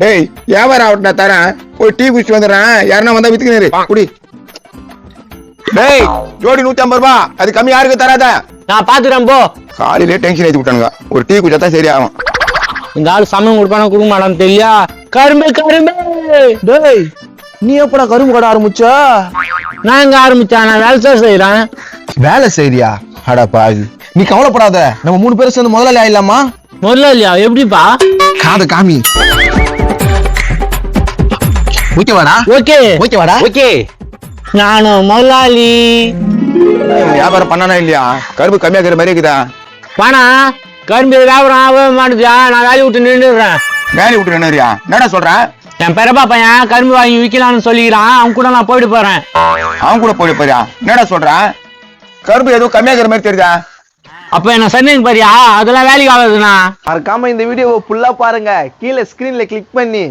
டேய் வியாபாரம் ஆகட்டும் நான் தரேன். போய் டீ குடிச்சு வந்துடுறேன். யாருன்னா வந்தா வித்துக்கினு குடி. டேய் ஜோடி 150 ரூபா. அது கம்மி யாருக்கு தராத. நான் பாத்துக்கிறேன் போ. காலையிலே டென்ஷன் ஏற்றி விட்டானுங்க. ஒரு டீ குடிச்சா தான் சரியாகும். இந்த ஆள் சமயம் கொடுப்பான கொடுக்க மாட்டான்னு தெரியா. கரும்பு கரும்பு. டேய் நீ எப்படா கரும்பு கடை ஆரம்பிச்ச? நான் எங்க ஆரம்பிச்சேன்? நான் வேலை செய்யறேன். வேலை செய்றியா? அடா பாவி, நீ கவலைப்படாத. நம்ம 3 பேரும் சேர்ந்து முதலாளி ஆயிடலாமா? முதல்ல எப்படிப்பா? காத காமி. ஓகேவாடா? ஓகே ஓகேவாடா? ஓகே. நானும் முதலாளி. வியாபாரம் பண்ணானா இல்லையா? கரும்பு கம்மியா இருக்கிற மாதிரி இருக்குதா? வானா கரும்பு வியாபாரம் ஆகவே மாட்டுதா. நான் வேலையை விட்டு நின்றுடுறேன். வேலையை விட்டு நின்னுறியா? என்னடா சொல்றேன்? என் பெரியப்பா பையன் கரும்பு வாங்கி விற்கலாம்னு சொல்லிக்கிறான். அவன் கூட நான் போயிட்டு போறேன். அவன் கூட போயிட்டு போறியா? என்னடா சொல்றேன்? கரும்பு எதுவும் கம்மியா இருக்கிற மாதிரி தெரியுதா? அப்ப என்ன சொன்னீங்க பாரியா? அதெல்லாம் வேலைக்கு ஆகாதுண்ணா. மறக்காம இந்த வீடியோவை ஃபுல்லா பாருங்க. கீழே ஸ்கிரீன்ல கிளிக் பண்ணி